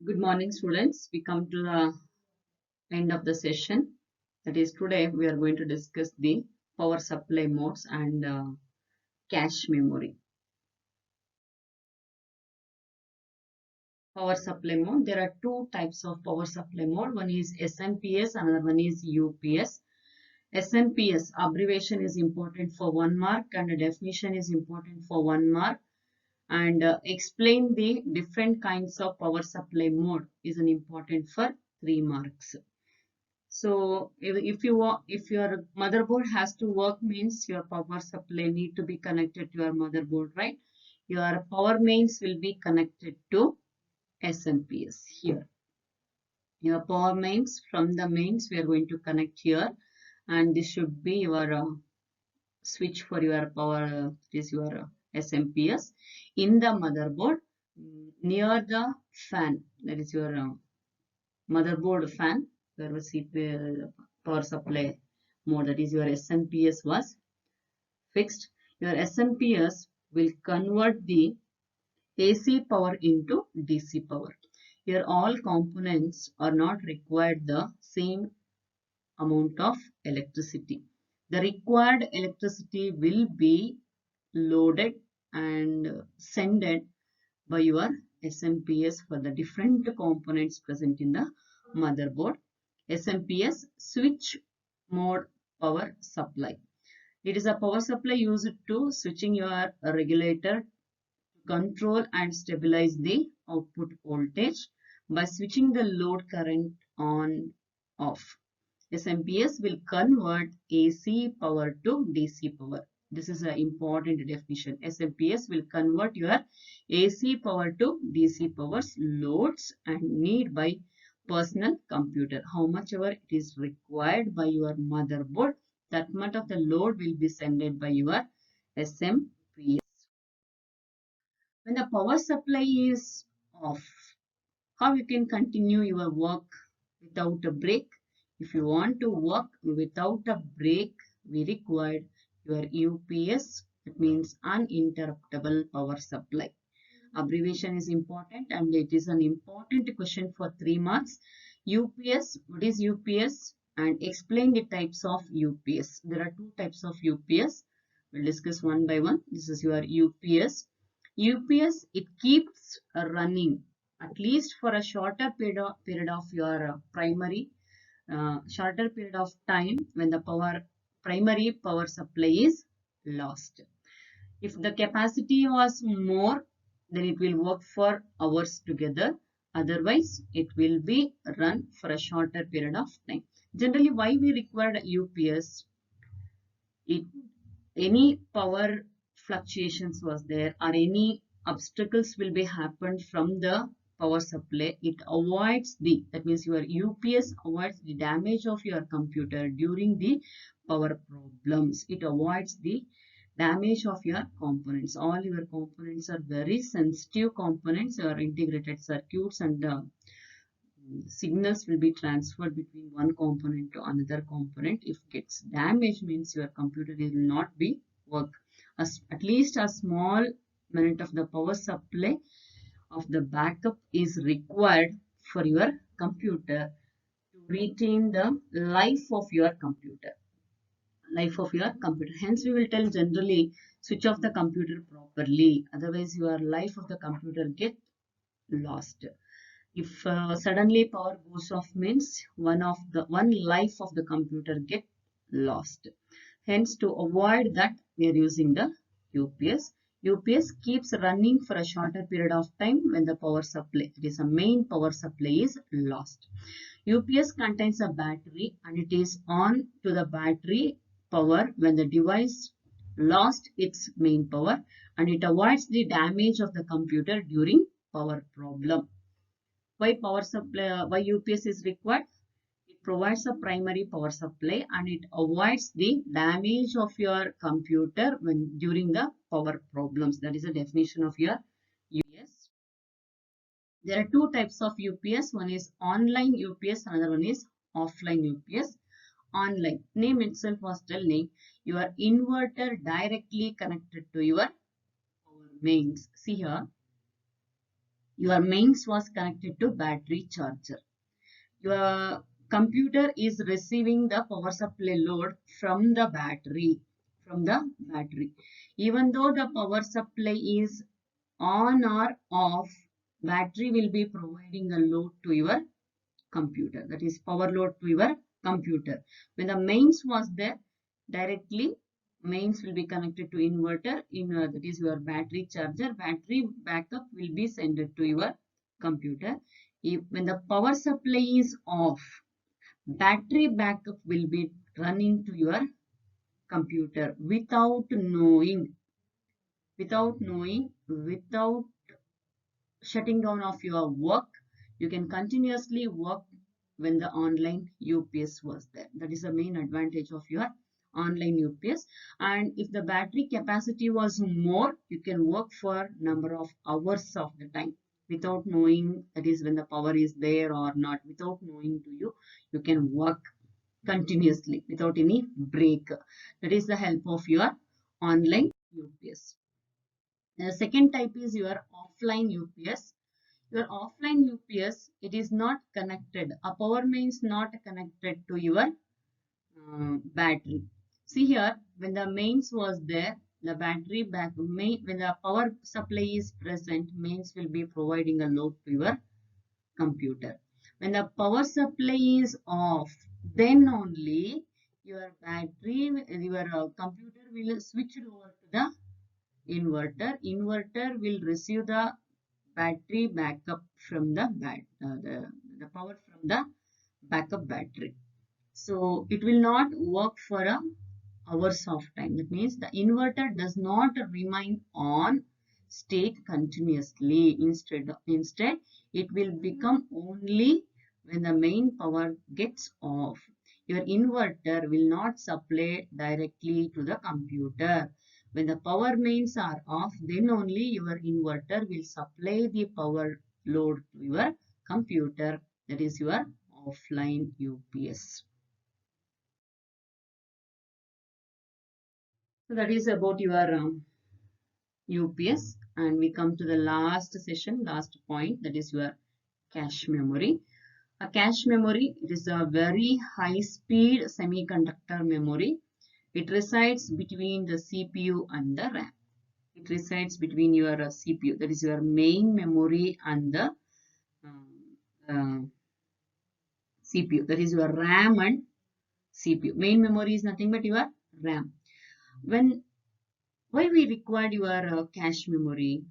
Good morning, students. We come to the end of the session. That is, today we are going to discuss the power supply modes and cache memory. Power supply mode. There are two types of power supply mode. One is SMPS, another one is UPS. SMPS abbreviation is important for 1 mark and the definition is important for 1 mark. And explain the different kinds of power supply mode is an important for 3 marks. So if your motherboard has to work means your power supply need to be connected to your motherboard, right? Your power mains will be connected to SMPS here. Your power mains, from the mains we are going to connect here, and this should be your switch for your power, is your SMPS. In the motherboard, near the fan, that is your motherboard fan, where we see the power supply mode, that is your SMPS was fixed. Your SMPS will convert the AC power into DC power. Here all components are not required the same amount of electricity. The required electricity will be loaded and sent by your SMPS for the different components present in the motherboard. SMPS switch mode power supply. It is a power supply used to switching your regulator to control and stabilize the output voltage by switching the load current on off. SMPS will convert AC power to DC power. This is an important definition. SMPS will convert your AC power to DC powers, loads and need by personal computer. How much ever it is required by your motherboard, that much of the load will be sent by your SMPS. When the power supply is off, how you can continue your work without a break? If you want to work without a break, we require your UPS, that means uninterruptible power supply. Abbreviation is important and it is an important question for 3 marks. UPS, what is UPS? And explain the types of UPS. There are two types of UPS. We'll discuss one by one. This is your UPS. UPS, it keeps running at least for a shorter period of your primary, shorter period of time when the primary power supply is lost. If the capacity was more, then it will work for hours together. Otherwise, it will be run for a shorter period of time. Generally, why we required UPS? Any power fluctuations was there or any obstacles will be happened from the power supply, it avoids that means your UPS avoids the damage of your computer during the power problems. It avoids the damage of your components. All your components are very sensitive components, your integrated circuits, and signals will be transferred between one component to another component. If it gets damaged, means your computer will not be work. At least a small minute of the power supply of the backup is required for your computer to retain the life of your computer. Hence, we will tell generally switch off the computer properly. Otherwise, your life of the computer get lost. If suddenly power goes off means one life of the computer get lost. Hence, to avoid that, we are using the UPS. UPS keeps running for a shorter period of time when the power supply, it is a main power supply, is lost. UPS contains a battery and it is on to the battery power when the device lost its main power, and it avoids the damage of the computer during power problem. Why UPS is required? It provides a primary power supply and it avoids the damage of your computer when during the power problems. That is the definition of your UPS. There are two types of UPS. One is online UPS, another one is offline UPS. Online, name itself was telling your inverter directly connected to your power mains. See here, Your mains was connected to battery charger. Your computer is receiving the power supply load from the battery. Even though the power supply is on or off, battery will be providing a load to your computer. That is power load to your computer. When the mains was there, directly mains will be connected to inverter. That is your battery charger. Battery backup will be sent to your computer. When the power supply is off, battery backup will be running to your computer without shutting down of your work. You can continuously work when the online UPS was there. That is the main advantage of your online UPS. And if the battery capacity was more, you can work for number of hours of the time without knowing, that is when the power is there or not, without knowing to you, you can work continuously without any break. That is the help of your online UPS. The second type is your offline UPS. Your offline UPS, it is not connected. A power mains not connected to your battery. See here, when the mains was there, the battery when the power supply is present, mains will be providing a load to your computer. When the power supply is off, then only your computer will switch over to the inverter. Inverter will receive the battery backup from the power from the backup battery. So it will not work for hours of time. That means the inverter does not remain on state continuously. Instead, it will become only when the main power gets off. Your inverter will not supply directly to the computer. When the power mains are off, then only your inverter will supply the power load to your computer. That is your offline UPS. So that is about your UPS, and we come to the last point, that is your cache memory. A cache memory, it is a very high speed semiconductor memory. It resides between the CPU and the RAM. It resides between your CPU, that is your main memory, and the CPU, that is your RAM and CPU. Main memory is nothing but your RAM. Why we required your cache memory?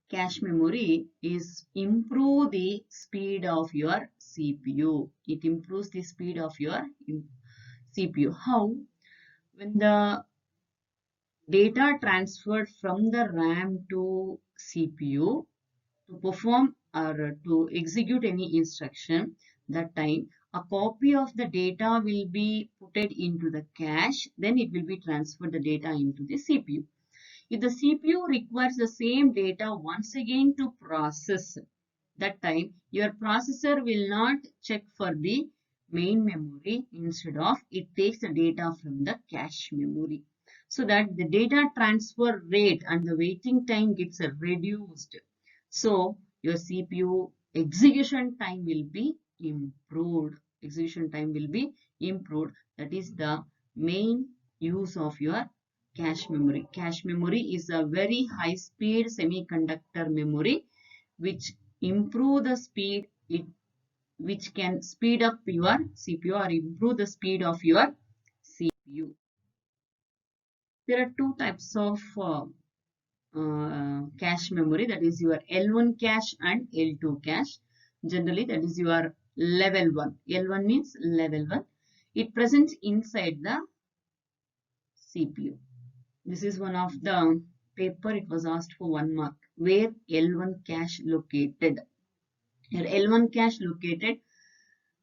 Cache memory is improve the speed of your CPU. It improves the speed of your CPU. How? When the data transferred from the RAM to CPU to perform or to execute any instruction, that time a copy of the data will be put into the cache, then it will be transferred the data into the CPU. If the CPU requires the same data once again to process, that time your processor will not check for the main memory. Instead of, it takes the data from the cache memory, so that the data transfer rate and the waiting time gets reduced. So your CPU execution time will be improved. That is the main use of your cache memory. Cache memory is a very high speed semiconductor memory which improve the speed, which can speed up your CPU or improve the speed of your CPU. There are two types of cache memory, that is your L1 cache and L2 cache. Generally, that is your level 1. L1 means level 1. It presents inside the CPU. This is one of the paper, it was asked for 1 mark. Where L1 cache located? Your L1 cache located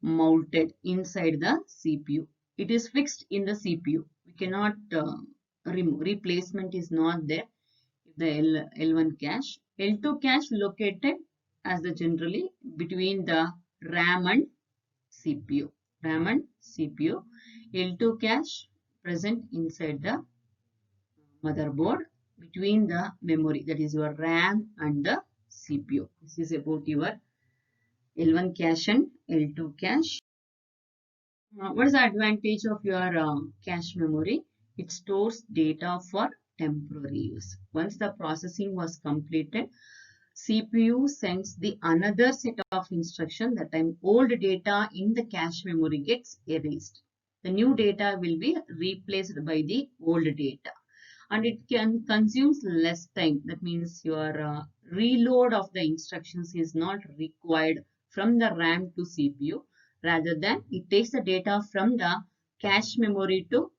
mounted inside the CPU. It is fixed in the CPU. We cannot remove. Replacement is not there. The L1 cache. L2 cache located as the generally between the RAM and CPU. RAM and CPU. L2 cache present inside the motherboard between the memory, that is your RAM and the CPU. This is about your L1 cache and L2 cache. What is the advantage of your cache memory? It stores data for temporary use. Once the processing was completed, CPU sends the another set of instruction. That time old data in the cache memory gets erased. The new data will be replaced by the old data, and it can consumes less time. That means your reload of the instructions is not required from the RAM to CPU. Rather than it takes the data from the cache memory to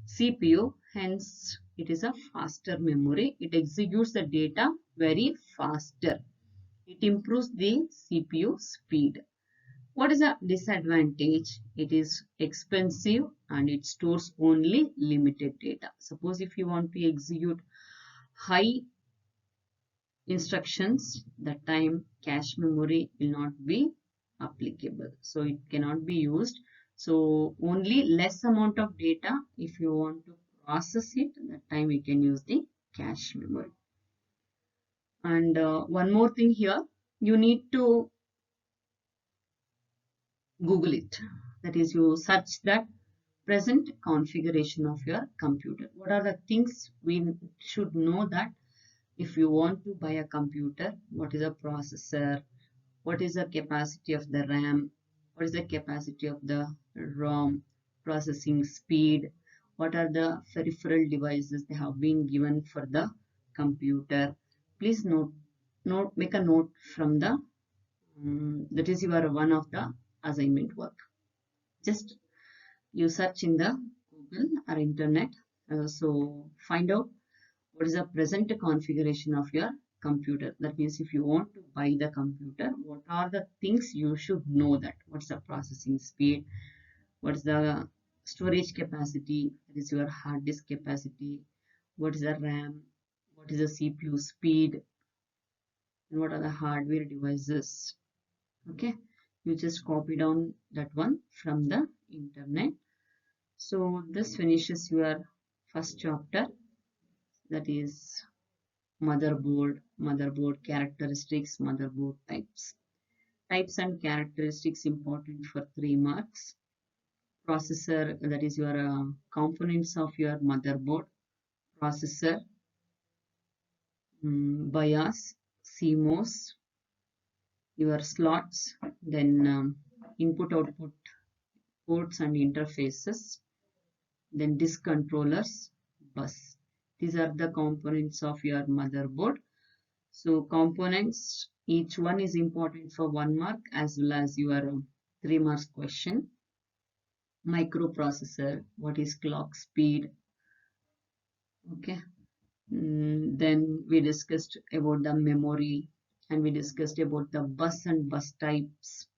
CPU. Hence, it is a faster memory. It executes the data very faster. It improves the CPU speed. What is the disadvantage? It is expensive and it stores only limited data. Suppose if you want to execute high instructions, that time cache memory will not be applicable. So it cannot be used. So only less amount of data, if you want to process it, that time we can use the cache memory. And one more thing here, you need to Google it. That is, you search that present configuration of your computer. What are the things we should know that if you want to buy a computer? What is a processor? What is the capacity of the RAM? What is the capacity of the ROM? Processing speed? What are the peripheral devices they have been given for the computer? Please make a note from the that is your one of the assignment work. Just you search in the Google or internet. So find out what is the present configuration of your computer. That means if you want to buy the computer, what are the things you should know? That what's the processing speed, what's the storage capacity, that is your hard disk capacity, what is the RAM, what is the CPU speed, and what are the hardware devices. Okay, you just copy down that one from the internet. So this finishes your first chapter, that is motherboard characteristics, motherboard types. Types and characteristics important for 3 marks. Processor, that is your components of your motherboard. Processor, BIOS, CMOS, your slots, then input output ports and interfaces, then disk controllers, bus. These are the components of your motherboard. So components, each one is important for 1 mark as well as your 3 marks question. Microprocessor, what is clock speed? Okay. Then we discussed about the memory, and we discussed about the bus and bus types,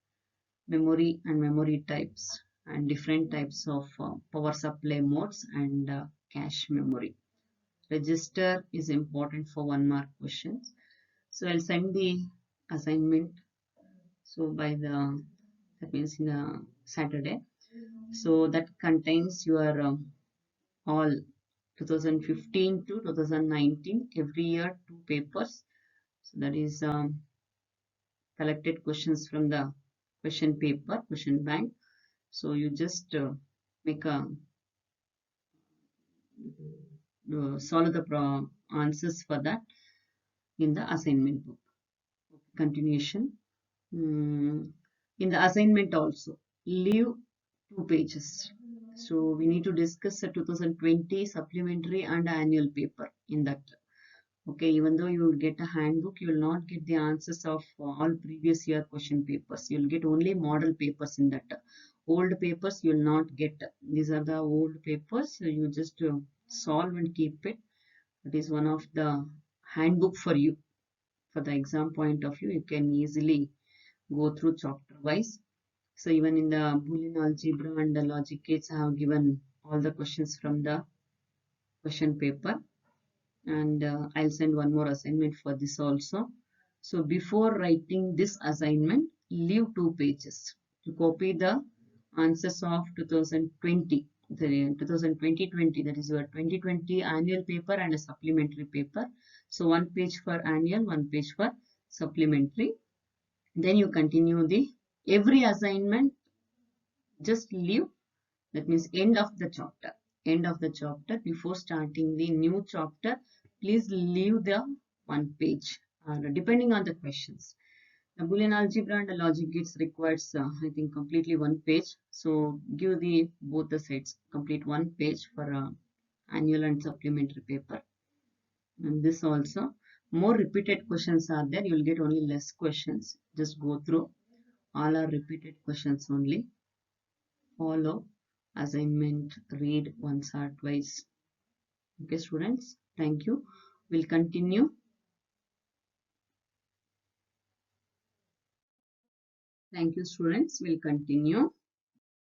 memory and memory types, and different types of power supply modes and cache memory. Register is important for 1 mark questions. So I'll send the assignment. So by that means in the Saturday. So that contains your all 2015 to 2019 every year 2 papers. So that is collected questions from the question paper, question bank. So you just make a solve the answers for that in the assignment book. Continuation. In the assignment also, leave 2 pages. So we need to discuss the 2020 supplementary and annual paper in that. Okay, even though you will get a handbook, you will not get the answers of all previous year question papers. You will get only model papers in that. Old papers you will not get. These are the old papers. So you just solve and keep it. That is one of the handbook for you. For the exam point of view, you can easily go through chapter wise. So even in the Boolean algebra and the logic gates, I have given all the questions from the question paper. And I'll send one more assignment for this also. So before writing this assignment, leave 2 pages to copy the answers of 2020, the 2020, that is your 2020 annual paper and a supplementary paper. So 1 page for annual, 1 page for supplementary. Then you continue the every assignment, just leave, that means end of the chapter. End of the chapter, before starting the new chapter, please leave the one page, depending on the questions. The Boolean algebra and the logic gates requires, I think, completely one page. So give the both the sets complete one page for annual and supplementary paper. And this also, more repeated questions are there. You will get only less questions. Just go through. All are repeated questions only. Follow assignment, read once or twice. Okay, students. Thank you. We'll continue. Thank you, students. We'll continue.